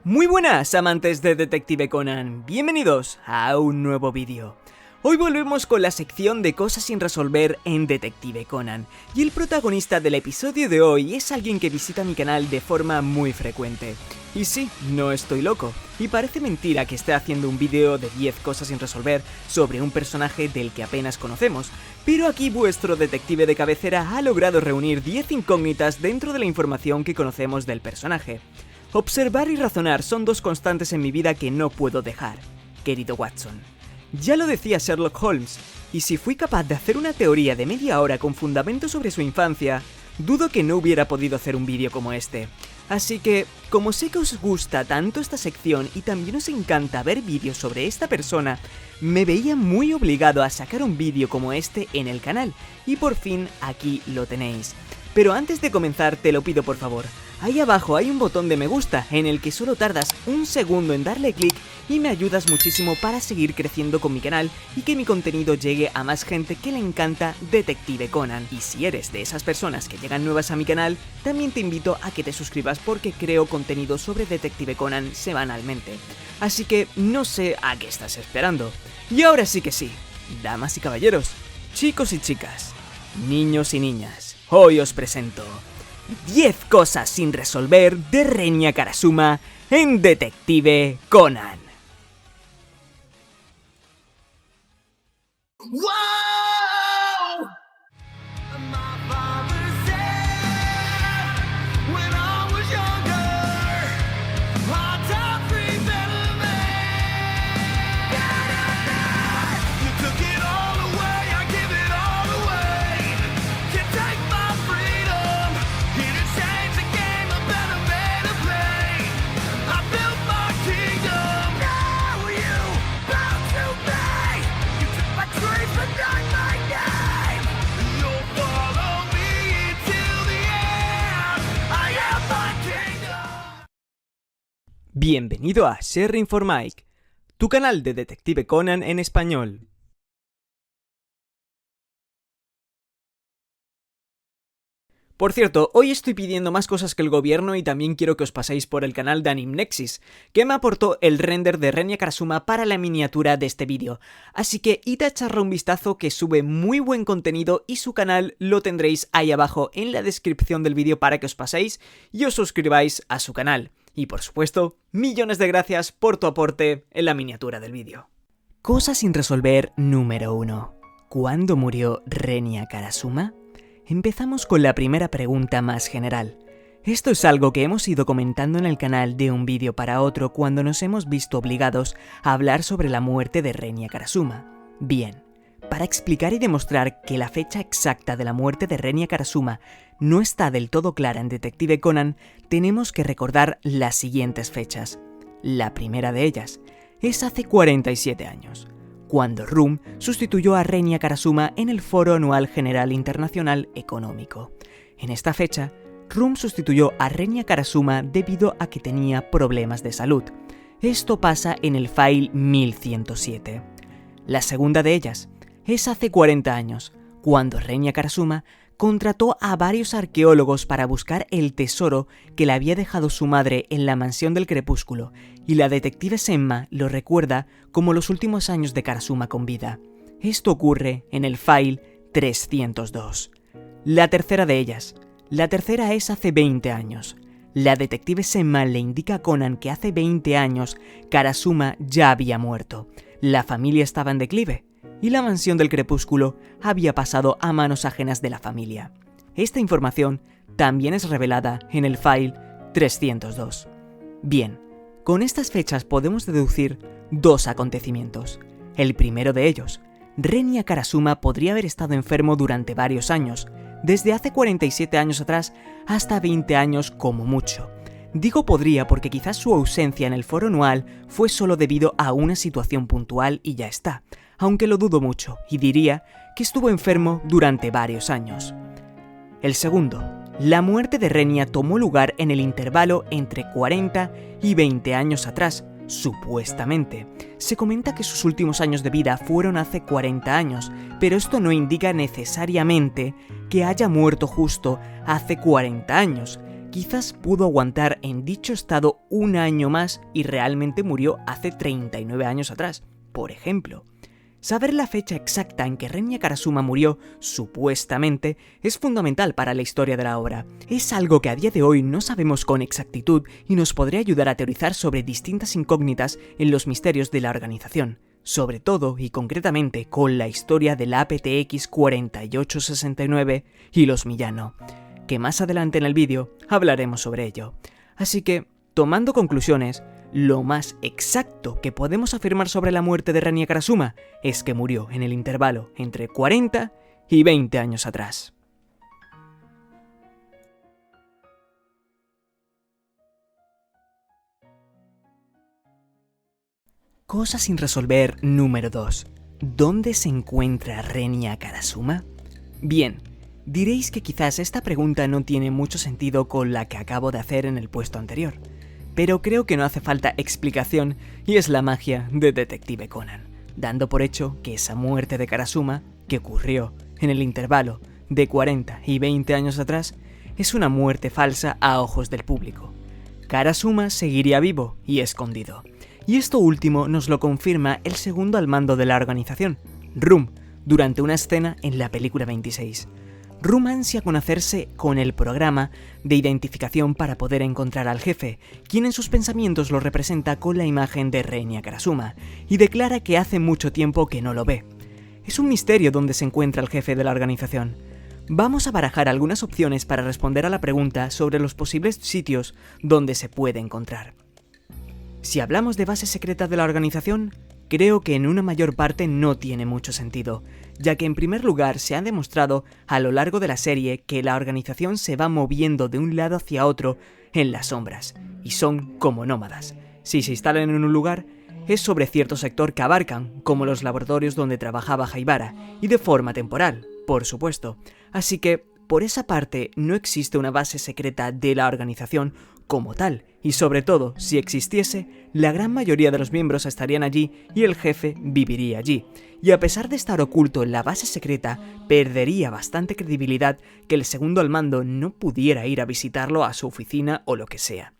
Muy buenas, amantes de Detective Conan, bienvenidos a un nuevo vídeo. Hoy volvemos con la sección de cosas sin resolver en Detective Conan, y el protagonista del episodio de hoy es alguien que visita mi canal de forma muy frecuente. Y sí, no estoy loco, y parece mentira que esté haciendo un vídeo de 10 cosas sin resolver sobre un personaje del que apenas conocemos, pero aquí vuestro detective de cabecera ha logrado reunir 10 incógnitas dentro de la información que conocemos del personaje. Observar y razonar son dos constantes en mi vida que no puedo dejar, querido Watson. Ya lo decía Sherlock Holmes, y si fui capaz de hacer una teoría de media hora con fundamento sobre su infancia, dudo que no hubiera podido hacer un vídeo como este. Así que, como sé que os gusta tanto esta sección y también os encanta ver vídeos sobre esta persona, me veía muy obligado a sacar un vídeo como este en el canal, y por fin aquí lo tenéis. Pero antes de comenzar te lo pido por favor, ahí abajo hay un botón de me gusta en el que solo tardas un segundo en darle clic y me ayudas muchísimo para seguir creciendo con mi canal y que mi contenido llegue a más gente que le encanta Detective Conan. Y si eres de esas personas que llegan nuevas a mi canal, también te invito a que te suscribas porque creo contenido sobre Detective Conan semanalmente. Así que no sé a qué estás esperando. Y ahora sí que sí, damas y caballeros, chicos y chicas, niños y niñas, hoy os presento 10 cosas sin resolver de Renya Karasuma en Detective Conan. Whoa! My father said when I was younger, hard times prevented me. You took it all away, I give it all away. Can't take my freedom. Here to change the game, a better way to play. I built my kingdom. Now you bow to me. You took my dreams but not my name. You'll follow me till the end. I am my kingdom. Bienvenido a Sharing for Mike, tu canal de Detective Conan en español. Por cierto, hoy estoy pidiendo más cosas que el gobierno y también quiero que os paséis por el canal de Animnexis, que me aportó el render de Renya Karasuma para la miniatura de este vídeo. Así que id a echarle un vistazo que sube muy buen contenido y su canal lo tendréis ahí abajo en la descripción del vídeo para que os paséis y os suscribáis a su canal. Y por supuesto, millones de gracias por tu aporte en la miniatura del vídeo. Cosa sin resolver número 1. ¿Cuándo murió Renya Karasuma? Empezamos con la primera pregunta más general. Esto es algo que hemos ido comentando en el canal de un vídeo para otro cuando nos hemos visto obligados a hablar sobre la muerte de Renya Karasuma. Bien, para explicar y demostrar que la fecha exacta de la muerte de Renya Karasuma no está del todo clara en Detective Conan, tenemos que recordar las siguientes fechas. La primera de ellas es hace 47 años. Cuando RUM sustituyó a Renya Karasuma en el Foro Anual General Internacional Económico. En esta fecha, RUM sustituyó a Renya Karasuma debido a que tenía problemas de salud. Esto pasa en el file 1107. La segunda de ellas es hace 40 años, cuando Renya Karasuma contrató a varios arqueólogos para buscar el tesoro que le había dejado su madre en la Mansión del Crepúsculo, y la detective Senma lo recuerda como los últimos años de Karasuma con vida. Esto ocurre en el file 302. La tercera de ellas. La tercera es hace 20 años. La detective Senma le indica a Conan que hace 20 años Karasuma ya había muerto. La familia estaba en declive y la Mansión del Crepúsculo había pasado a manos ajenas de la familia. Esta información también es revelada en el file 302. Bien, con estas fechas podemos deducir dos acontecimientos. El primero de ellos, Renya Karasuma podría haber estado enfermo durante varios años, desde hace 47 años atrás hasta 20 años como mucho. Digo podría porque quizás su ausencia en el foro anual fue solo debido a una situación puntual y ya está, aunque lo dudo mucho y diría que estuvo enfermo durante varios años. El segundo, la muerte de Renya tomó lugar en el intervalo entre 40 y 20 años atrás, supuestamente. Se comenta que sus últimos años de vida fueron hace 40 años, pero esto no indica necesariamente que haya muerto justo hace 40 años. quizás pudo aguantar en dicho estado un año más y realmente murió hace 39 años atrás, por ejemplo. Saber la fecha exacta en que Renya Karasuma murió, supuestamente, es fundamental para la historia de la obra. Es algo que a día de hoy no sabemos con exactitud y nos podría ayudar a teorizar sobre distintas incógnitas en los misterios de la organización. Sobre todo y concretamente con la historia del APTX 4869 y los Miyano, que más adelante en el vídeo hablaremos sobre ello. Así que, tomando conclusiones, lo más exacto que podemos afirmar sobre la muerte de Renya Karasuma es que murió en el intervalo entre 40 y 20 años atrás. Cosa sin resolver número 2. ¿Dónde se encuentra Renya Karasuma? Bien, diréis que quizás esta pregunta no tiene mucho sentido con la que acabo de hacer en el puesto anterior, pero creo que no hace falta explicación y es la magia de Detective Conan, dando por hecho que esa muerte de Karasuma, que ocurrió en el intervalo de 40 y 20 años atrás, es una muerte falsa a ojos del público. Karasuma seguiría vivo y escondido. Y esto último nos lo confirma el segundo al mando de la organización, Rum, durante una escena en la película 26. Rum ansia con hacerse con el programa de identificación para poder encontrar al jefe, quien en sus pensamientos lo representa con la imagen de Renya Karasuma, y declara que hace mucho tiempo que no lo ve. Es un misterio dónde se encuentra el jefe de la organización. Vamos a barajar algunas opciones para responder a la pregunta sobre los posibles sitios donde se puede encontrar. Si hablamos de base secreta de la organización, creo que en una mayor parte no tiene mucho sentido, ya que en primer lugar se ha demostrado a lo largo de la serie que la organización se va moviendo de un lado hacia otro en las sombras, y son como nómadas. Si se instalan en un lugar, es sobre cierto sector que abarcan, como los laboratorios donde trabajaba Haibara, y de forma temporal, por supuesto. Así que, por esa parte, no existe una base secreta de la organización como tal, y sobre todo, si existiese, la gran mayoría de los miembros estarían allí y el jefe viviría allí. Y a pesar de estar oculto en la base secreta, perdería bastante credibilidad que el segundo al mando no pudiera ir a visitarlo a su oficina o lo que sea.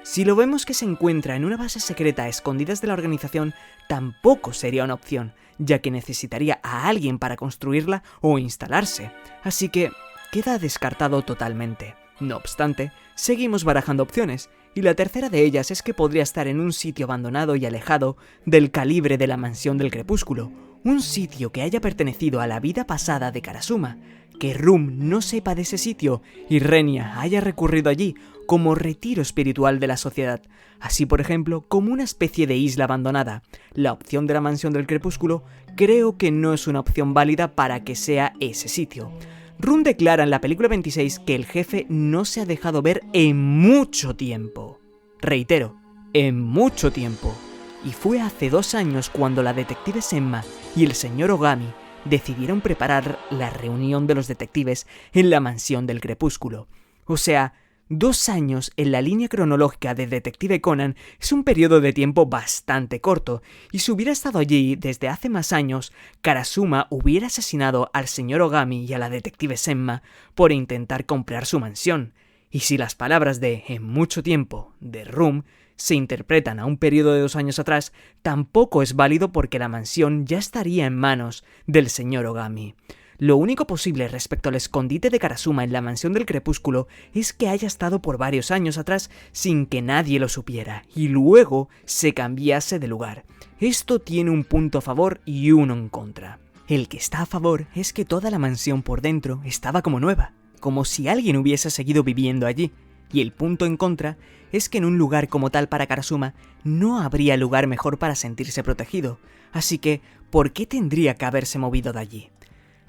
Si lo vemos que se encuentra en una base secreta a escondidas de la organización, tampoco sería una opción, ya que necesitaría a alguien para construirla o instalarse. Así que queda descartado totalmente. No obstante, seguimos barajando opciones, y la tercera de ellas es que podría estar en un sitio abandonado y alejado del calibre de la Mansión del Crepúsculo, un sitio que haya pertenecido a la vida pasada de Karasuma, que Rum no sepa de ese sitio y Renya haya recurrido allí como retiro espiritual de la sociedad, así por ejemplo como una especie de isla abandonada. La opción de la Mansión del Crepúsculo creo que no es una opción válida para que sea ese sitio. Rum declara en la película 26 que el jefe no se ha dejado ver en mucho tiempo. Reitero, en mucho tiempo. Y fue hace 2 años cuando la detective Senma y el señor Ogami decidieron preparar la reunión de los detectives en la Mansión del Crepúsculo. O sea, 2 años en la línea cronológica de Detective Conan es un periodo de tiempo bastante corto, y si hubiera estado allí desde hace más años, Karasuma hubiera asesinado al señor Ogami y a la detective Senma por intentar comprar su mansión. Y si las palabras de "en mucho tiempo" de Rum se interpretan a un periodo de 2 años atrás, tampoco es válido porque la mansión ya estaría en manos del señor Ogami. Lo único posible respecto al escondite de Karasuma en la Mansión del Crepúsculo es que haya estado por varios años atrás sin que nadie lo supiera y luego se cambiase de lugar. Esto tiene un punto a favor y uno en contra. El que está a favor es que toda la mansión por dentro estaba como nueva, como si alguien hubiese seguido viviendo allí. Y el punto en contra es que en un lugar como tal para Karasuma no habría lugar mejor para sentirse protegido. Así que, ¿por qué tendría que haberse movido de allí?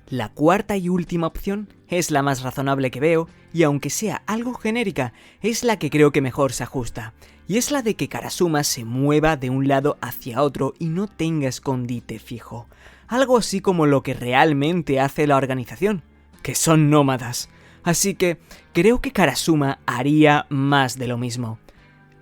La cuarta y última opción es la más razonable que veo, y aunque sea algo genérica, es la que creo que mejor se ajusta, y es la de que Karasuma se mueva de un lado hacia otro y no tenga escondite fijo. Algo así como lo que realmente hace la organización, que son nómadas. Así que creo que Karasuma haría más de lo mismo.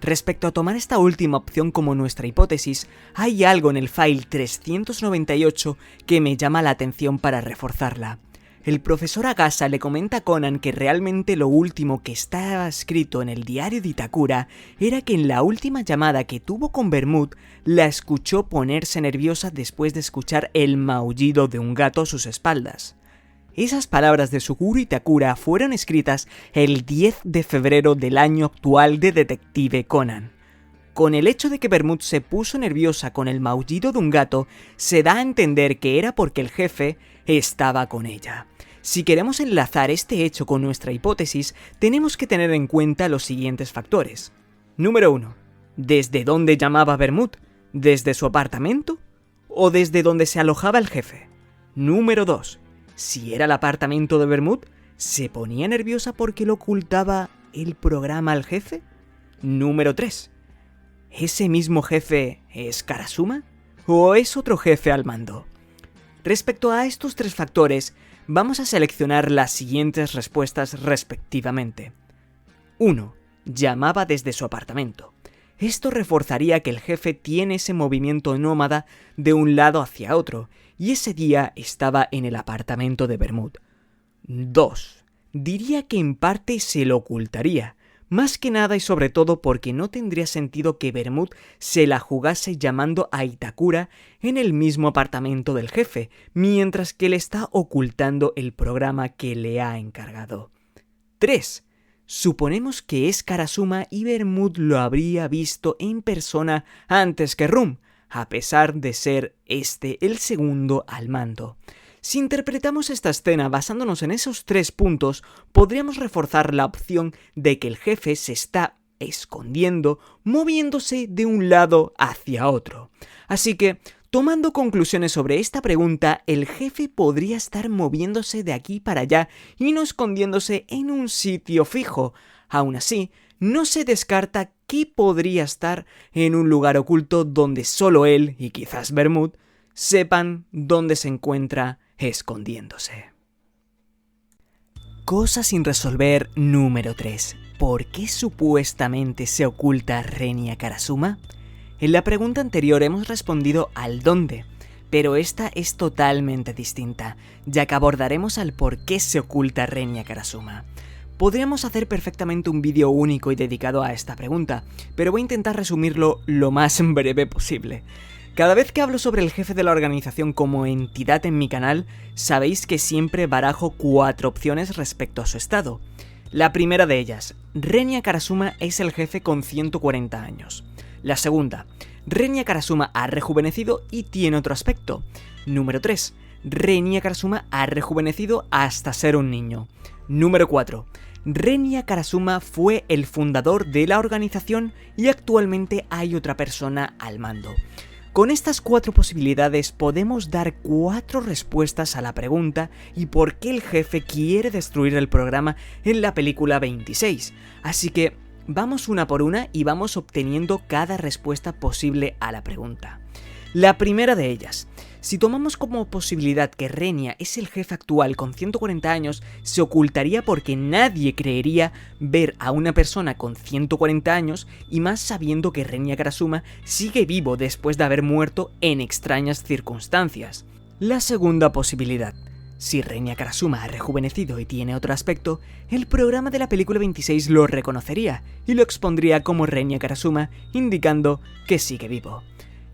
Respecto a tomar esta última opción como nuestra hipótesis, hay algo en el file 398 que me llama la atención para reforzarla. el profesor Agasa le comenta a Conan que realmente lo último que estaba escrito en el diario de Itakura era que en la última llamada que tuvo con Bermud, la escuchó ponerse nerviosa después de escuchar el maullido de un gato a sus espaldas. Esas palabras de Suguru Itakura fueron escritas el 10 de febrero del año actual de Detective Conan. Con el hecho de que Bermud se puso nerviosa con el maullido de un gato, se da a entender que era porque el jefe estaba con ella. Si queremos enlazar este hecho con nuestra hipótesis, tenemos que tener en cuenta los siguientes factores. Número 1. ¿Desde dónde llamaba Bermud? ¿Desde su apartamento? ¿O desde donde se alojaba el jefe? Número 2. Si era el apartamento de Bermud, ¿se ponía nerviosa porque le ocultaba el programa al jefe? Número 3. ¿Ese mismo jefe es Karasuma? ¿O es otro jefe al mando? Respecto a estos tres factores, vamos a seleccionar las siguientes respuestas respectivamente. 1. Llamaba desde su apartamento. Esto reforzaría que el jefe tiene ese movimiento nómada de un lado hacia otro, y ese día estaba en el apartamento de Bermud. 2. Diría que en parte se lo ocultaría, más que nada y sobre todo porque no tendría sentido que Bermud se la jugase llamando a Itakura en el mismo apartamento del jefe, mientras que le está ocultando el programa que le ha encargado. 3. Suponemos que es Karasuma y Bermud lo habría visto en persona antes que Rum, a pesar de ser este el segundo al mando. Si interpretamos esta escena basándonos en esos 3 puntos, podríamos reforzar la opción de que el jefe se está escondiendo, moviéndose de un lado hacia otro. Así que, tomando conclusiones sobre esta pregunta, el jefe podría estar moviéndose de aquí para allá y no escondiéndose en un sitio fijo. Aún así, no se descarta que podría estar en un lugar oculto donde solo él, y quizás Bermud, sepan dónde se encuentra escondiéndose. Cosa sin resolver número 3. ¿Por qué supuestamente se oculta Renya Karasuma? En la pregunta anterior hemos respondido al dónde, pero esta es totalmente distinta, ya que abordaremos al por qué se oculta Renya Karasuma. Podríamos hacer perfectamente un vídeo único y dedicado a esta pregunta, pero voy a intentar resumirlo lo más breve posible. Cada vez que hablo sobre el jefe de la organización como entidad en mi canal, sabéis que siempre barajo 4 opciones respecto a su estado. La primera de ellas, Renya Karasuma es el jefe con 140 años. La segunda, Renya Karasuma ha rejuvenecido y tiene otro aspecto. Número 3, Renya Karasuma ha rejuvenecido hasta ser un niño. Número 4, Renya Karasuma fue el fundador de la organización y actualmente hay otra persona al mando. Con estas 4 posibilidades podemos dar 4 respuestas a la pregunta y por qué el jefe quiere destruir el programa en la película 26. Así que vamos una por una y vamos obteniendo cada respuesta posible a la pregunta. La primera de ellas. Si tomamos como posibilidad que Renya es el jefe actual con 140 años, se ocultaría porque nadie creería ver a una persona con 140 años y más sabiendo que Renya Karasuma sigue vivo después de haber muerto en extrañas circunstancias. La segunda posibilidad. Si Renya Karasuma ha rejuvenecido y tiene otro aspecto, el programa de la película 26 lo reconocería y lo expondría como Renya Karasuma, indicando que sigue vivo.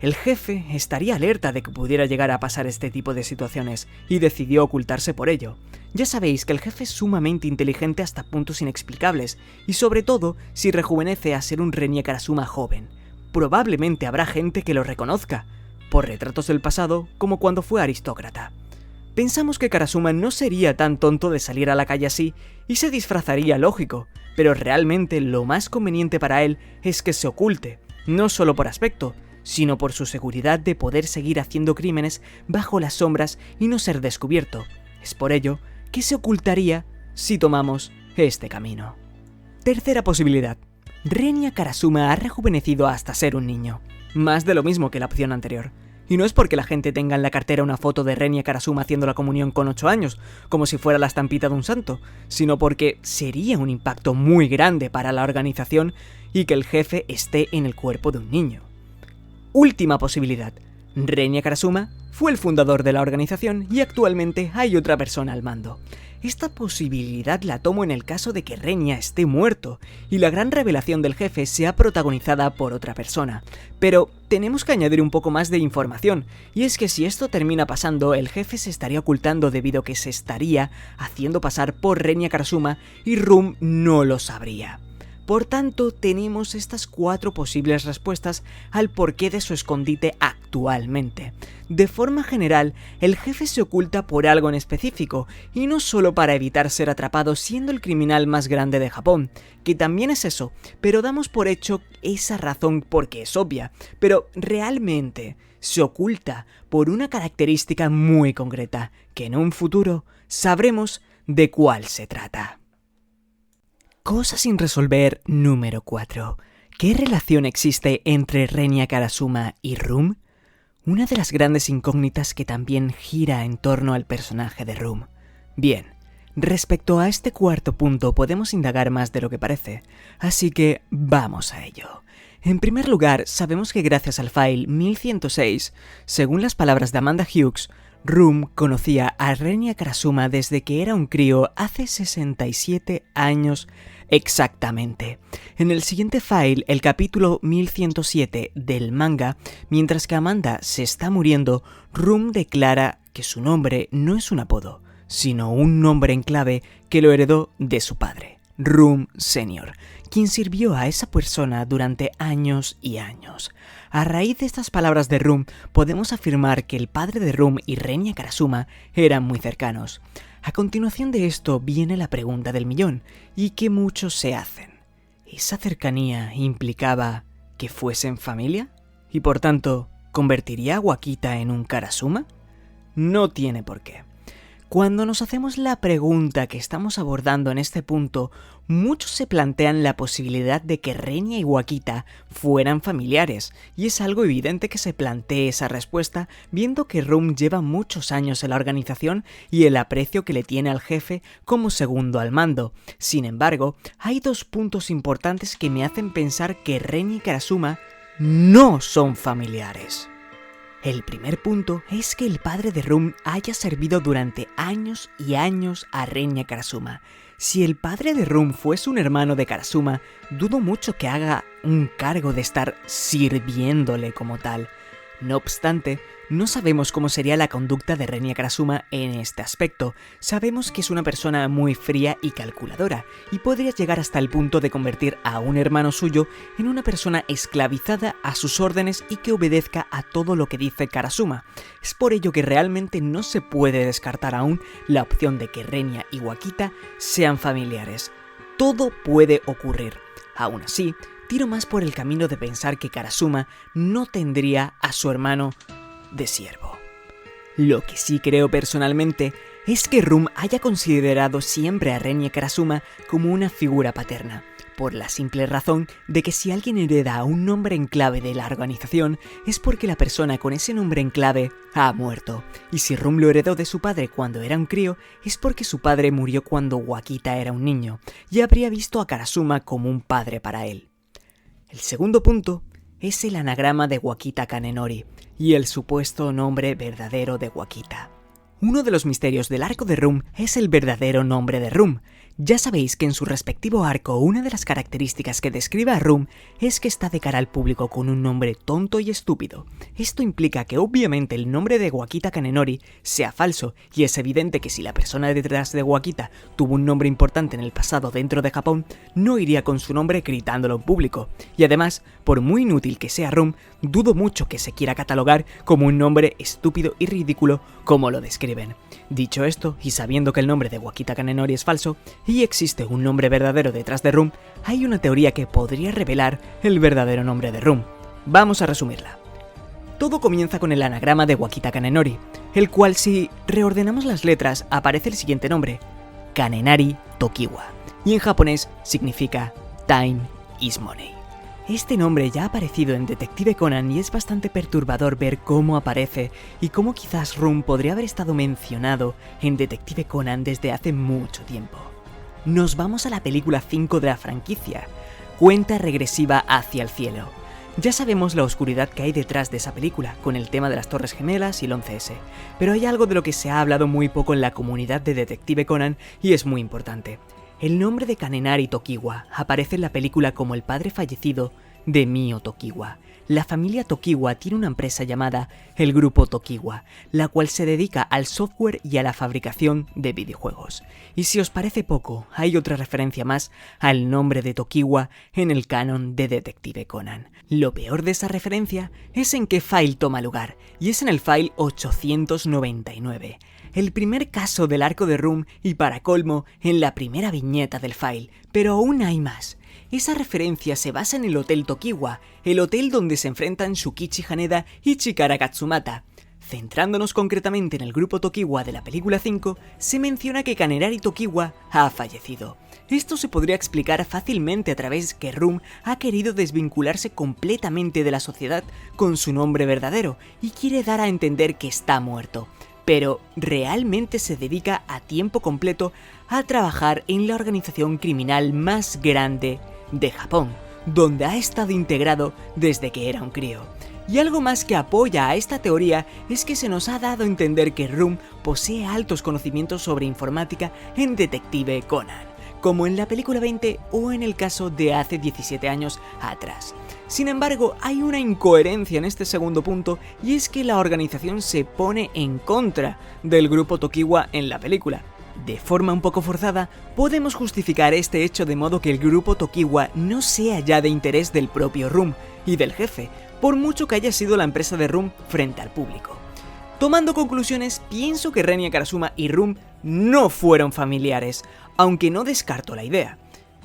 El jefe estaría alerta de que pudiera llegar a pasar este tipo de situaciones y decidió ocultarse por ello. Ya sabéis que el jefe es sumamente inteligente hasta puntos inexplicables y sobre todo si rejuvenece a ser un Renya Karasuma joven. Probablemente habrá gente que lo reconozca, por retratos del pasado como cuando fue aristócrata. Pensamos que Karasuma no sería tan tonto de salir a la calle así y se disfrazaría lógico, pero realmente lo más conveniente para él es que se oculte, no solo por aspecto, sino por su seguridad de poder seguir haciendo crímenes bajo las sombras y no ser descubierto. Es por ello que se ocultaría si tomamos este camino. Tercera posibilidad. Renya Karasuma ha rejuvenecido hasta ser un niño. Más de lo mismo que la opción anterior. Y no es porque la gente tenga en la cartera una foto de Renya Karasuma haciendo la comunión con 8 años, como si fuera la estampita de un santo, sino porque sería un impacto muy grande para la organización y que el jefe esté en el cuerpo de un niño. Última posibilidad. Renya Karasuma fue el fundador de la organización y actualmente hay otra persona al mando. Esta posibilidad la tomo en el caso de que Renya esté muerto y la gran revelación del jefe sea protagonizada por otra persona. Pero tenemos que añadir un poco más de información, y es que si esto termina pasando, el jefe se estaría ocultando debido a que se estaría haciendo pasar por Renya Karasuma y Rum no lo sabría. Por tanto, tenemos estas 4 posibles respuestas al porqué de su escondite actualmente. De forma general, el jefe se oculta por algo en específico, y no solo para evitar ser atrapado siendo el criminal más grande de Japón, que también es eso, pero damos por hecho esa razón porque es obvia, pero realmente se oculta por una característica muy concreta, que en un futuro sabremos de cuál se trata. Cosa sin resolver número 4. ¿Qué relación existe entre Renya Karasuma y Rum? Una de las grandes incógnitas que también gira en torno al personaje de Rum. Bien, respecto a este cuarto punto podemos indagar más de lo que parece, así que vamos a ello. En primer lugar, sabemos que gracias al file 1106, según las palabras de Amanda Hughes, Rum conocía a Renya Karasuma desde que era un crío hace 67 años exactamente. En el siguiente file, el capítulo 1107 del manga, mientras que Amanda se está muriendo, Rum declara que su nombre no es un apodo, sino un nombre en clave que lo heredó de su padre, Rum Senior, quien sirvió a esa persona durante años y años. A raíz de estas palabras de Rum, podemos afirmar que el padre de Rum y Renya Karasuma eran muy cercanos. A continuación de esto viene la pregunta del millón, y que muchos se hacen. ¿Esa cercanía implicaba que fuesen familia? ¿Y por tanto, convertiría a Wakita en un Karasuma? No tiene por qué. Cuando nos hacemos la pregunta que estamos abordando en este punto, muchos se plantean la posibilidad de que Renya y Wakita fueran familiares, y es algo evidente que se plantee esa respuesta viendo que Rum lleva muchos años en la organización y el aprecio que le tiene al jefe como segundo al mando. Sin embargo, hay 2 puntos importantes que me hacen pensar que Renya y Karasuma no son familiares. El primer punto es que el padre de Rum haya servido durante años y años a Renya Karasuma. Si el padre de Rum fuese un hermano de Karasuma, dudo mucho que haga un cargo de estar sirviéndole como tal. No obstante, no sabemos cómo sería la conducta de Renya Karasuma en este aspecto. Sabemos que es una persona muy fría y calculadora, y podría llegar hasta el punto de convertir a un hermano suyo en una persona esclavizada a sus órdenes y que obedezca a todo lo que dice Karasuma. Es por ello que realmente no se puede descartar aún la opción de que Renya y Wakita sean familiares. Todo puede ocurrir. Aún así, tiro más por el camino de pensar que Karasuma no tendría a su hermano de siervo. Lo que sí creo personalmente es que Rum haya considerado siempre a Renya Karasuma como una figura paterna, por la simple razón de que si alguien hereda un nombre en clave de la organización es porque la persona con ese nombre en clave ha muerto, y si Rum lo heredó de su padre cuando era un crío es porque su padre murió cuando Wakita era un niño, y habría visto a Karasuma como un padre para él. El segundo punto es el anagrama de Wakita Kanenori y el supuesto nombre verdadero de Wakita. Uno de los misterios del arco de Rum es el verdadero nombre de Rum. Ya sabéis que en su respectivo arco una de las características que describe a Rum es que está de cara al público con un nombre tonto y estúpido. Esto implica que obviamente el nombre de Wakita Kanenori sea falso, y es evidente que si la persona detrás de Wakita tuvo un nombre importante en el pasado dentro de Japón, no iría con su nombre gritándolo en público. Y además, por muy inútil que sea Rum, dudo mucho que se quiera catalogar como un nombre estúpido y ridículo como lo describen. Dicho esto, y sabiendo que el nombre de Wakita Kanenori es falso, y existe un nombre verdadero detrás de Rum, hay una teoría que podría revelar el verdadero nombre de Rum. Vamos a resumirla. Todo comienza con el anagrama de Wakita Kanenori, el cual si reordenamos las letras aparece el siguiente nombre, Kanenari Tokiwa, y en japonés significa Time is Money. Este nombre ya ha aparecido en Detective Conan y es bastante perturbador ver cómo aparece y cómo quizás Rum podría haber estado mencionado en Detective Conan desde hace mucho tiempo. Nos vamos a la película 5 de la franquicia, Cuenta regresiva hacia el cielo. Ya sabemos la oscuridad que hay detrás de esa película, con el tema de las Torres Gemelas y el 11S, pero hay algo de lo que se ha hablado muy poco en la comunidad de Detective Conan y es muy importante. El nombre de Kanenari Tokiwa aparece en la película como el padre fallecido de Mio Tokiwa. La familia Tokiwa tiene una empresa llamada el Grupo Tokiwa, la cual se dedica al software y a la fabricación de videojuegos. Y si os parece poco, hay otra referencia más al nombre de Tokiwa en el canon de Detective Conan. Lo peor de esa referencia es en qué file toma lugar, y es en el file 899. El primer caso del arco de Room y para colmo en la primera viñeta del file, pero aún hay más. Esa referencia se basa en el Hotel Tokiwa, el hotel donde se enfrentan Shukichi Haneda y Chikara Katsumata. Centrándonos concretamente en el grupo Tokiwa de la película 5, se menciona que Kanenari Tokiwa ha fallecido. Esto se podría explicar fácilmente a través que Room ha querido desvincularse completamente de la sociedad con su nombre verdadero y quiere dar a entender que está muerto. Pero realmente se dedica a tiempo completo a trabajar en la organización criminal más grande de Japón, donde ha estado integrado desde que era un crío. Y algo más que apoya a esta teoría es que se nos ha dado a entender que Room posee altos conocimientos sobre informática en Detective Conan, como en la película 20 o en el caso de hace 17 años atrás. Sin embargo, hay una incoherencia en este segundo punto y es que la organización se pone en contra del grupo Tokiwa en la película. De forma un poco forzada, podemos justificar este hecho de modo que el grupo Tokiwa no sea ya de interés del propio Room y del jefe, por mucho que haya sido la empresa de Room frente al público. Tomando conclusiones, pienso que Renya Karasuma y Room no fueron familiares, aunque no descarto la idea.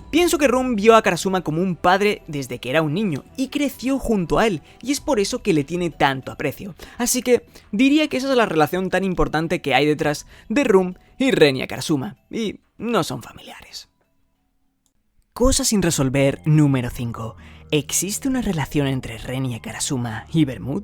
Pienso que Room vio a Karasuma como un padre desde que era un niño y creció junto a él, y es por eso que le tiene tanto aprecio. Así que diría que esa es la relación tan importante que hay detrás de Room y Renya Karasuma, y no son familiares. Cosa sin resolver número 5. ¿Existe una relación entre Renya Karasuma y Bermud?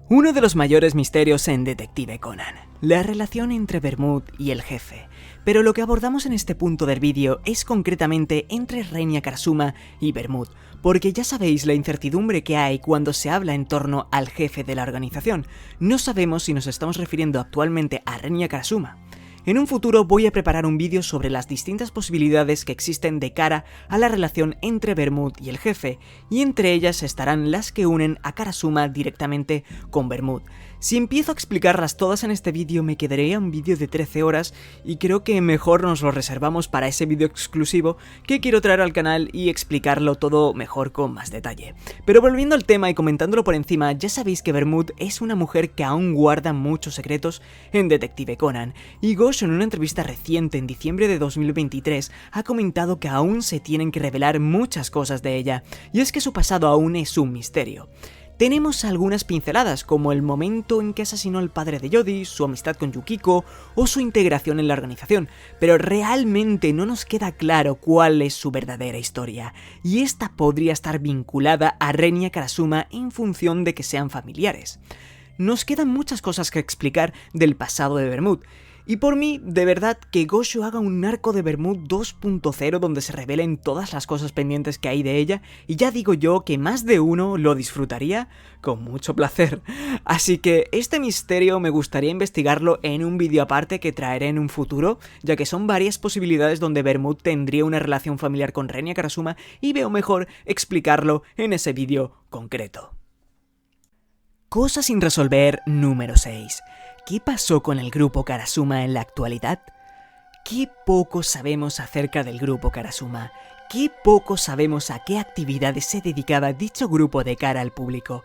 Uno de los mayores misterios en Detective Conan, la relación entre Bermud y el jefe. Pero lo que abordamos en este punto del vídeo es concretamente entre Renya Karasuma y Bermud, porque ya sabéis la incertidumbre que hay cuando se habla en torno al jefe de la organización. No sabemos si nos estamos refiriendo actualmente a Renya Karasuma. En un futuro voy a preparar un vídeo sobre las distintas posibilidades que existen de cara a la relación entre Bermud y el jefe, y entre ellas estarán las que unen a Karasuma directamente con Bermud. Si empiezo a explicarlas todas en este vídeo me quedaría un vídeo de 13 horas y creo que mejor nos lo reservamos para ese vídeo exclusivo que quiero traer al canal y explicarlo todo mejor con más detalle. Pero volviendo al tema y comentándolo por encima, ya sabéis que Bermud es una mujer que aún guarda muchos secretos en Detective Conan, y Gosho en una entrevista reciente en diciembre de 2023 ha comentado que aún se tienen que revelar muchas cosas de ella, y es que su pasado aún es un misterio. Tenemos algunas pinceladas, como el momento en que asesinó al padre de Yodi, su amistad con Yukiko o su integración en la organización, pero realmente no nos queda claro cuál es su verdadera historia, y esta podría estar vinculada a Renya Karasuma en función de que sean familiares. Nos quedan muchas cosas que explicar del pasado de Bermud, y por mí, de verdad, que Gosho haga un arco de Bermud 2.0 donde se revelen todas las cosas pendientes que hay de ella, y ya digo yo que más de uno lo disfrutaría con mucho placer. Así que este misterio me gustaría investigarlo en un vídeo aparte que traeré en un futuro, ya que son varias posibilidades donde Bermud tendría una relación familiar con Renya Karasuma y veo mejor explicarlo en ese vídeo concreto. Cosa sin resolver número 6. ¿Qué pasó con el grupo Karasuma en la actualidad? ¿Qué poco sabemos acerca del grupo Karasuma? ¿Qué poco sabemos a qué actividades se dedicaba dicho grupo de cara al público?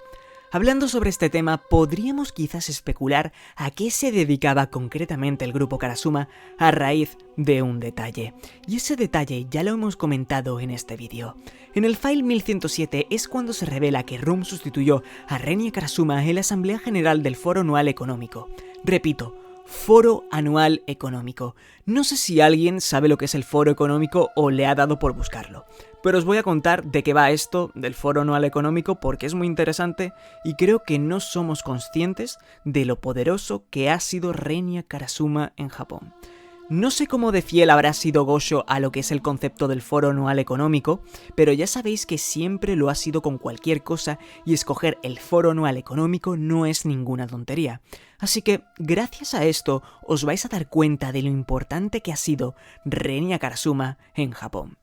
Hablando sobre este tema, podríamos quizás especular a qué se dedicaba concretamente el grupo Karasuma a raíz de un detalle. Y ese detalle ya lo hemos comentado en este vídeo. En el file 1107 es cuando se revela que Room sustituyó a Renya Karasuma en la Asamblea General del Foro Anual Económico. Repito, Foro Anual Económico. No sé si alguien sabe lo que es el Foro Económico o le ha dado por buscarlo, pero os voy a contar de qué va esto del Foro Anual Económico porque es muy interesante y creo que no somos conscientes de lo poderoso que ha sido Renya Karasuma en Japón. No sé cómo de fiel habrá sido Gosho a lo que es el concepto del foro anual económico, pero ya sabéis que siempre lo ha sido con cualquier cosa y escoger el foro anual económico no es ninguna tontería. Así que, gracias a esto, os vais a dar cuenta de lo importante que ha sido Renya Karasuma en Japón.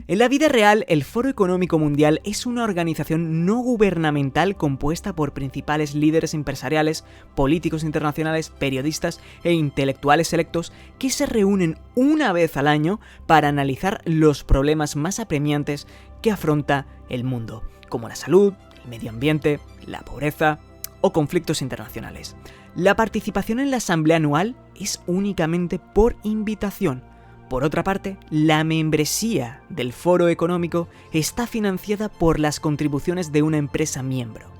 En la vida real, el Foro Económico Mundial es una organización no gubernamental compuesta por principales líderes empresariales, políticos internacionales, periodistas e intelectuales selectos que se reúnen una vez al año para analizar los problemas más apremiantes que afronta el mundo, como la salud, el medio ambiente, la pobreza o conflictos internacionales. La participación en la asamblea anual es únicamente por invitación. Por otra parte, la membresía del Foro Económico está financiada por las contribuciones de una empresa miembro.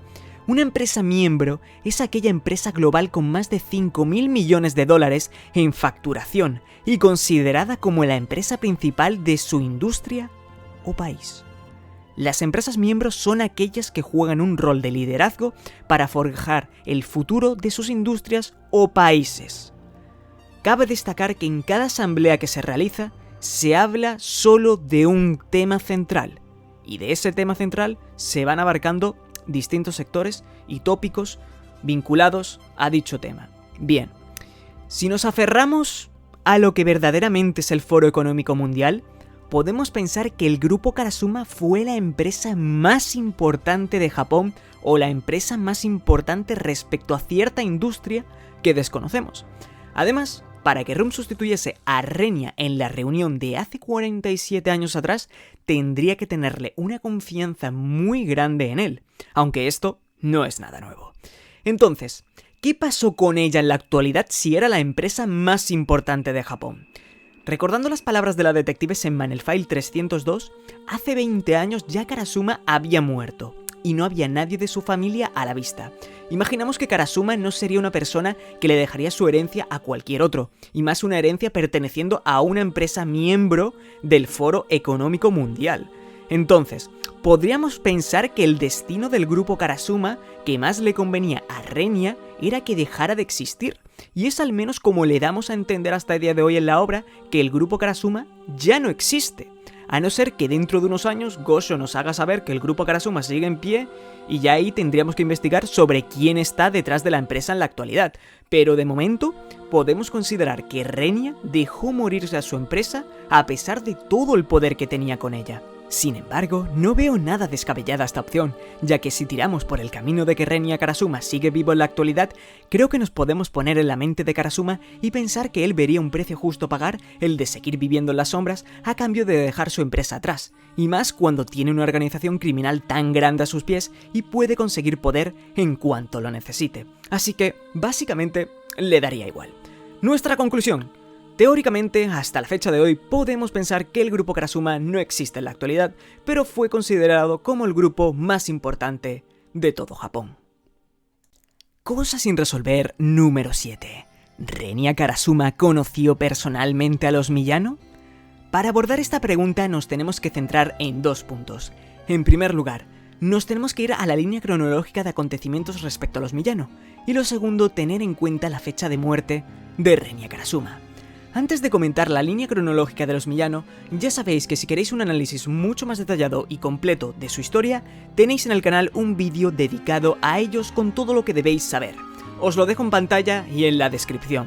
Una empresa miembro es aquella empresa global con más de 5.000 millones de dólares en facturación y considerada como la empresa principal de su industria o país. Las empresas miembros son aquellas que juegan un rol de liderazgo para forjar el futuro de sus industrias o países. Cabe destacar que en cada asamblea que se realiza, se habla solo de un tema central, y de ese tema central se van abarcando distintos sectores y tópicos vinculados a dicho tema. Bien, si nos aferramos a lo que verdaderamente es el Foro Económico Mundial, podemos pensar que el Grupo Karasuma fue la empresa más importante de Japón o la empresa más importante respecto a cierta industria que desconocemos. Además, para que RUM sustituyese a Renya en la reunión de hace 47 años atrás, tendría que tenerle una confianza muy grande en él, aunque esto no es nada nuevo. Entonces, ¿qué pasó con ella en la actualidad si era la empresa más importante de Japón? Recordando las palabras de la detective Senma en el file 302, hace 20 años ya Karasuma había muerto, y no había nadie de su familia a la vista. Imaginamos que Karasuma no sería una persona que le dejaría su herencia a cualquier otro, y más una herencia perteneciendo a una empresa miembro del Foro Económico Mundial. Entonces, podríamos pensar que el destino del grupo Karasuma que más le convenía a Renya era que dejara de existir, y es al menos como le damos a entender hasta el día de hoy en la obra que el grupo Karasuma ya no existe. A no ser que dentro de unos años Gosho nos haga saber que el grupo Karasuma sigue en pie y ya ahí tendríamos que investigar sobre quién está detrás de la empresa en la actualidad. Pero de momento podemos considerar que Renya dejó morirse a su empresa a pesar de todo el poder que tenía con ella. Sin embargo, no veo nada descabellada esta opción, ya que si tiramos por el camino de que Renya Karasuma sigue vivo en la actualidad, creo que nos podemos poner en la mente de Karasuma y pensar que él vería un precio justo a pagar el de seguir viviendo en las sombras a cambio de dejar su empresa atrás, y más cuando tiene una organización criminal tan grande a sus pies y puede conseguir poder en cuanto lo necesite. Así que, básicamente, le daría igual. Nuestra conclusión. Teóricamente, hasta la fecha de hoy, podemos pensar que el grupo Karasuma no existe en la actualidad, pero fue considerado como el grupo más importante de todo Japón. Cosa sin resolver número 7. ¿Renya Karasuma conoció personalmente a los Miyano? Para abordar esta pregunta nos tenemos que centrar en dos puntos. En primer lugar, nos tenemos que ir a la línea cronológica de acontecimientos respecto a los Miyano, y lo segundo, tener en cuenta la fecha de muerte de Renya Karasuma. Antes de comentar la línea cronológica de los Miyano, ya sabéis que si queréis un análisis mucho más detallado y completo de su historia, tenéis en el canal un vídeo dedicado a ellos con todo lo que debéis saber. Os lo dejo en pantalla y en la descripción.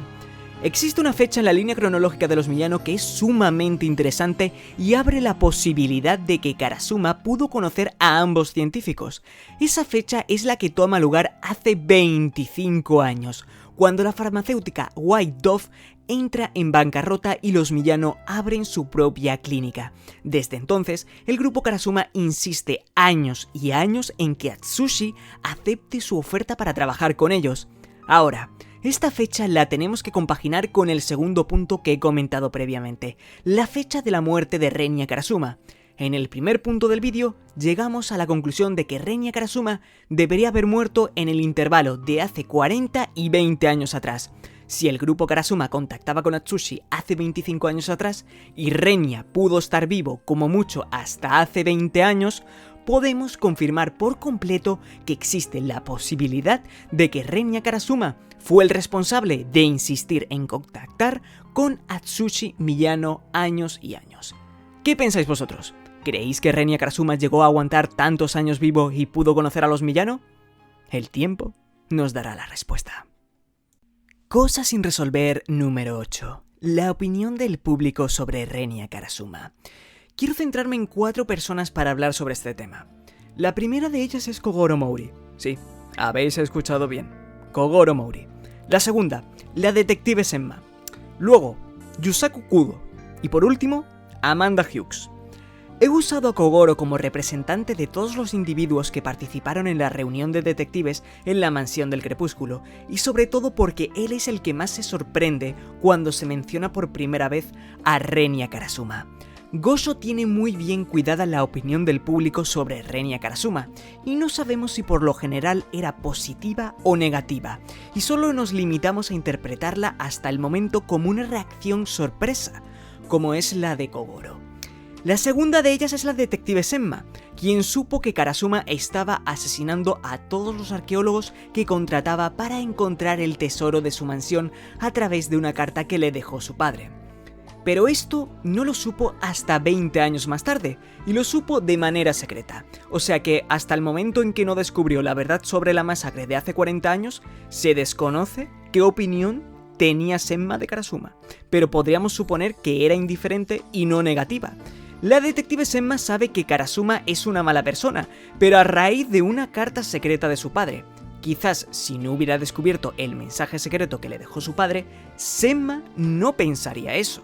Existe una fecha en la línea cronológica de los Miyano que es sumamente interesante y abre la posibilidad de que Karasuma pudo conocer a ambos científicos. Esa fecha es la que toma lugar hace 25 años, cuando la farmacéutica White Dove entra en bancarrota y los Miyano abren su propia clínica. Desde entonces, el grupo Karasuma insiste años y años en que Atsushi acepte su oferta para trabajar con ellos. Ahora, esta fecha la tenemos que compaginar con el segundo punto que he comentado previamente, la fecha de la muerte de Renya Karasuma. En el primer punto del vídeo, llegamos a la conclusión de que Renya Karasuma debería haber muerto en el intervalo de hace 40 y 20 años atrás. Si el grupo Karasuma contactaba con Atsushi hace 25 años atrás y Renya pudo estar vivo como mucho hasta hace 20 años, podemos confirmar por completo que existe la posibilidad de que Renya Karasuma fue el responsable de insistir en contactar con Atsushi Miyano años y años. ¿Qué pensáis vosotros? ¿Creéis que Renya Karasuma llegó a aguantar tantos años vivo y pudo conocer a los Miyano? El tiempo nos dará la respuesta. Cosa sin resolver número 8. La opinión del público sobre Renya Karasuma. Quiero centrarme en 4 personas para hablar sobre este tema. La primera de ellas es Kogoro Mouri. Sí, habéis escuchado bien. Kogoro Mouri. La segunda, la detective Senma. Luego, Yusaku Kudo. Y por último, Amanda Hughes. He usado a Kogoro como representante de todos los individuos que participaron en la reunión de detectives en la Mansión del Crepúsculo, y sobre todo porque él es el que más se sorprende cuando se menciona por primera vez a Renya Karasuma. Gosho tiene muy bien cuidada la opinión del público sobre Renya Karasuma, y no sabemos si por lo general era positiva o negativa, y solo nos limitamos a interpretarla hasta el momento como una reacción sorpresa, como es la de Kogoro. La segunda de ellas es la detective Senma, quien supo que Karasuma estaba asesinando a todos los arqueólogos que contrataba para encontrar el tesoro de su mansión a través de una carta que le dejó su padre. Pero esto no lo supo hasta 20 años más tarde, y lo supo de manera secreta. O sea que hasta el momento en que no descubrió la verdad sobre la masacre de hace 40 años, se desconoce qué opinión tenía Senma de Karasuma, pero podríamos suponer que era indiferente y no negativa. La detective Senma sabe que Karasuma es una mala persona, pero a raíz de una carta secreta de su padre. Quizás si no hubiera descubierto el mensaje secreto que le dejó su padre, Senma no pensaría eso.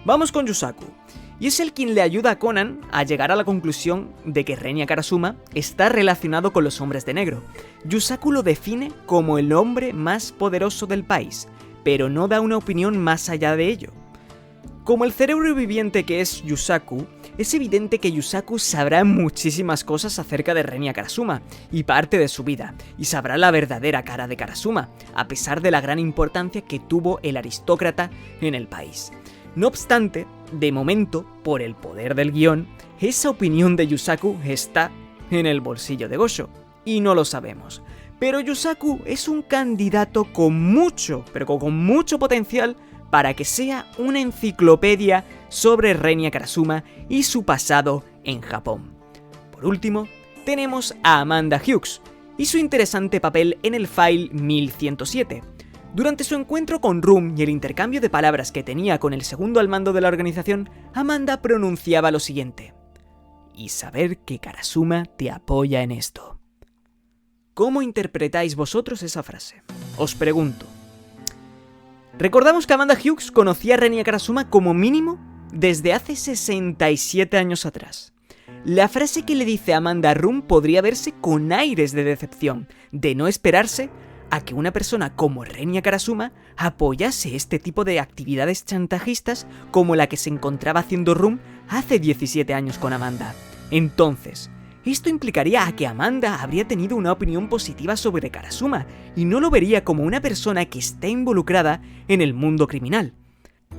Vamos con Yusaku, y es él quien le ayuda a Conan a llegar a la conclusión de que Renya Karasuma está relacionado con los hombres de negro. Yusaku lo define como el hombre más poderoso del país, pero no da una opinión más allá de ello. Como el cerebro viviente que es Yusaku, es evidente que Yusaku sabrá muchísimas cosas acerca de Renya Karasuma y parte de su vida, y sabrá la verdadera cara de Karasuma, a pesar de la gran importancia que tuvo el aristócrata en el país. No obstante, de momento, por el poder del guión, esa opinión de Yusaku está en el bolsillo de Gosho, y no lo sabemos. Pero Yusaku es un candidato con mucho, pero con mucho potencial para que sea una enciclopedia sobre Renya Karasuma y su pasado en Japón. Por último, tenemos a Amanda Hughes y su interesante papel en el file 1107. Durante su encuentro con Rum y el intercambio de palabras que tenía con el segundo al mando de la organización, Amanda pronunciaba lo siguiente: y saber que Karasuma te apoya en esto. ¿Cómo interpretáis vosotros esa frase? Os pregunto. Recordamos que Amanda Hughes conocía a Renya Karasuma como mínimo desde hace 67 años atrás. La frase que le dice Amanda a Rum podría verse con aires de decepción, de no esperarse a que una persona como Renya Karasuma apoyase este tipo de actividades chantajistas como la que se encontraba haciendo Rum hace 17 años con Amanda. Entonces, esto implicaría a que Amanda habría tenido una opinión positiva sobre Karasuma y no lo vería como una persona que está involucrada en el mundo criminal.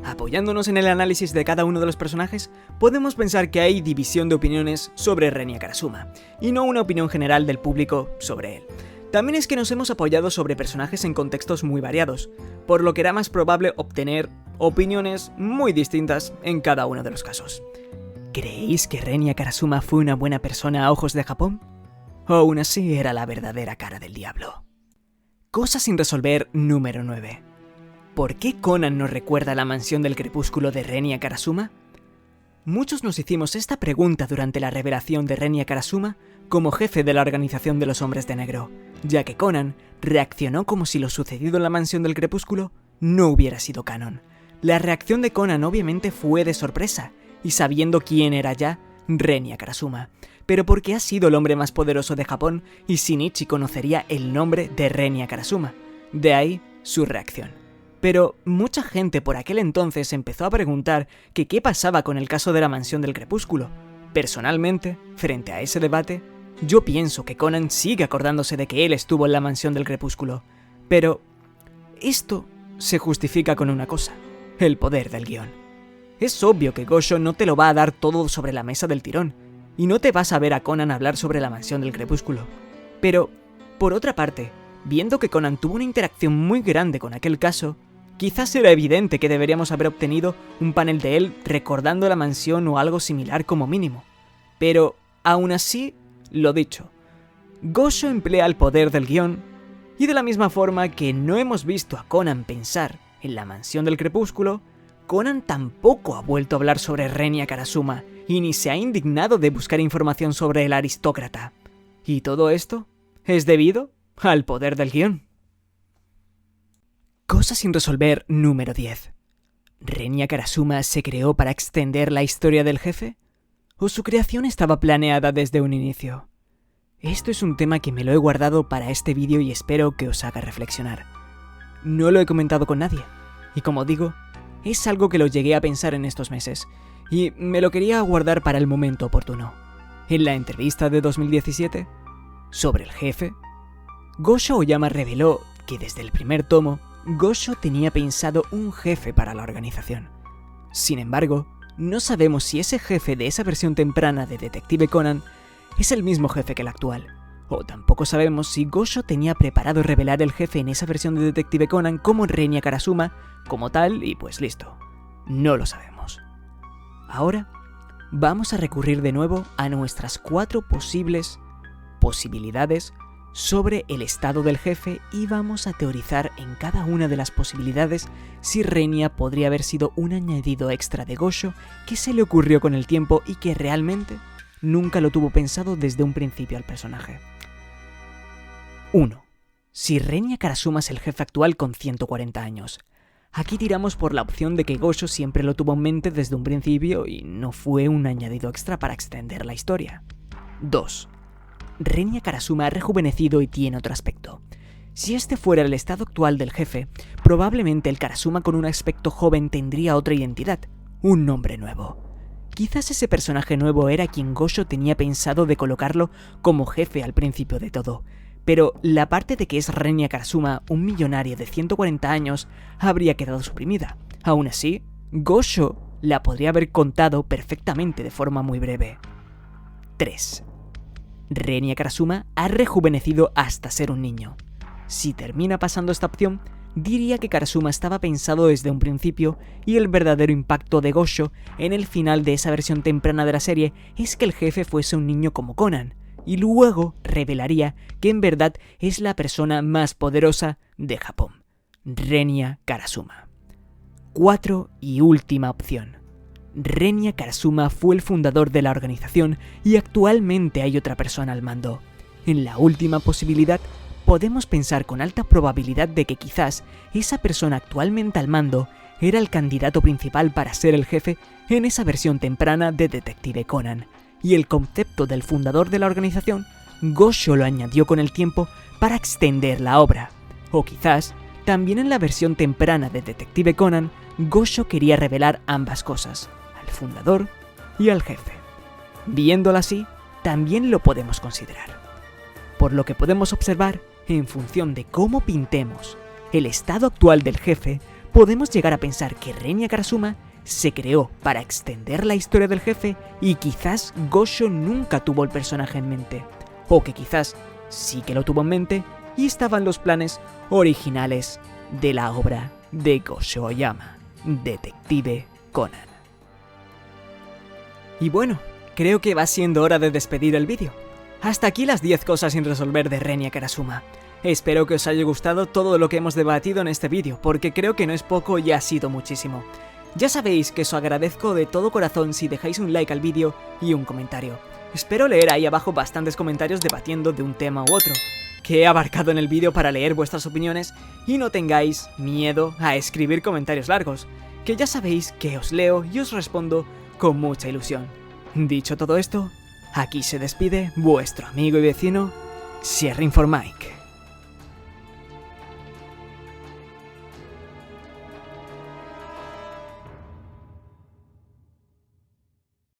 Apoyándonos en el análisis de cada uno de los personajes, podemos pensar que hay división de opiniones sobre Renya Karasuma, y no una opinión general del público sobre él. También es que nos hemos apoyado sobre personajes en contextos muy variados, por lo que era más probable obtener opiniones muy distintas en cada uno de los casos. ¿Creéis que Renya Karasuma fue una buena persona a ojos de Japón? ¿O aún así era la verdadera cara del diablo? Cosa sin resolver número 9. ¿Por qué Conan nos recuerda la mansión del crepúsculo de Renya Karasuma? Muchos nos hicimos esta pregunta durante la revelación de Renya Karasuma como jefe de la Organización de los Hombres de Negro, ya que Conan reaccionó como si lo sucedido en la mansión del crepúsculo no hubiera sido canon. La reacción de Conan obviamente fue de sorpresa, y sabiendo quién era ya Renya Karasuma, pero porque ha sido el hombre más poderoso de Japón y Shinichi conocería el nombre de Renya Karasuma. De ahí su reacción. Pero mucha gente por aquel entonces empezó a preguntar que qué pasaba con el caso de la mansión del crepúsculo. Personalmente, frente a ese debate, yo pienso que Conan sigue acordándose de que él estuvo en la mansión del crepúsculo. Pero esto se justifica con una cosa: el poder del guión. Es obvio que Gosho no te lo va a dar todo sobre la mesa del tirón, y no te vas a ver a Conan hablar sobre la mansión del crepúsculo. Pero, por otra parte, viendo que Conan tuvo una interacción muy grande con aquel caso, quizás era evidente que deberíamos haber obtenido un panel de él recordando la mansión o algo similar como mínimo. Pero, aún así, lo dicho, Gosho emplea el poder del guión, y de la misma forma que no hemos visto a Conan pensar en la mansión del crepúsculo, Conan tampoco ha vuelto a hablar sobre Renya Karasuma y ni se ha indignado de buscar información sobre el aristócrata. Y todo esto es debido al poder del guión. Cosa sin resolver número 10. ¿Renya Karasuma se creó para extender la historia del jefe? ¿O su creación estaba planeada desde un inicio? Esto es un tema que me lo he guardado para este vídeo y espero que os haga reflexionar. No lo he comentado con nadie, y como digo, es algo que lo llegué a pensar en estos meses, y me lo quería guardar para el momento oportuno. En la entrevista de 2017, sobre el jefe, Gosho Oyama reveló que desde el primer tomo, Gosho tenía pensado un jefe para la organización. Sin embargo, no sabemos si ese jefe de esa versión temprana de Detective Conan es el mismo jefe que el actual, o tampoco sabemos si Gosho tenía preparado revelar el jefe en esa versión de Detective Conan como Renya Karasuma, como tal, y pues listo. No lo sabemos. Ahora, vamos a recurrir de nuevo a nuestras 4 posibilidades sobre el estado del jefe y vamos a teorizar en cada una de las posibilidades si Renya podría haber sido un añadido extra de Gosho que se le ocurrió con el tiempo y que realmente nunca lo tuvo pensado desde un principio al personaje. 1. Si Renya Karasuma es el jefe actual con 140 años. Aquí tiramos por la opción de que Gosho siempre lo tuvo en mente desde un principio y no fue un añadido extra para extender la historia. 2. Renya Karasuma ha rejuvenecido y tiene otro aspecto. Si este fuera el estado actual del jefe, probablemente el Karasuma con un aspecto joven tendría otra identidad, un nombre nuevo. Quizás ese personaje nuevo era quien Gosho tenía pensado de colocarlo como jefe al principio de todo, pero la parte de que es Renya Karasuma, un millonario de 140 años, habría quedado suprimida. Aún así, Gosho la podría haber contado perfectamente de forma muy breve. 3. Renya Karasuma ha rejuvenecido hasta ser un niño. Si termina pasando esta opción, diría que Karasuma estaba pensado desde un principio y el verdadero impacto de Gosho en el final de esa versión temprana de la serie es que el jefe fuese un niño como Conan, y luego revelaría que en verdad es la persona más poderosa de Japón, Renya Karasuma. 4 y última opción. Renya Karasuma fue el fundador de la organización y actualmente hay otra persona al mando. En la última posibilidad, podemos pensar con alta probabilidad de que quizás esa persona actualmente al mando era el candidato principal para ser el jefe en esa versión temprana de Detective Conan, y el concepto del fundador de la organización, Gosho lo añadió con el tiempo para extender la obra. O quizás, también en la versión temprana de Detective Conan, Gosho quería revelar ambas cosas, al fundador y al jefe. Viéndolo así, también lo podemos considerar. Por lo que podemos observar, en función de cómo pintemos el estado actual del jefe, podemos llegar a pensar que Renya Karasuma se creó para extender la historia del jefe y quizás Gosho nunca tuvo el personaje en mente, o que quizás sí que lo tuvo en mente y estaban los planes originales de la obra de Gosho Oyama, Detective Conan. Y bueno, creo que va siendo hora de despedir el vídeo. Hasta aquí las 10 cosas sin resolver de Renya Karasuma. Espero que os haya gustado todo lo que hemos debatido en este vídeo, porque creo que no es poco y ha sido muchísimo. Ya sabéis que os agradezco de todo corazón si dejáis un like al vídeo y un comentario. Espero leer ahí abajo bastantes comentarios debatiendo de un tema u otro, que he abarcado en el vídeo para leer vuestras opiniones y no tengáis miedo a escribir comentarios largos, que ya sabéis que os leo y os respondo con mucha ilusión. Dicho todo esto, aquí se despide vuestro amigo y vecino, Sierra Mike.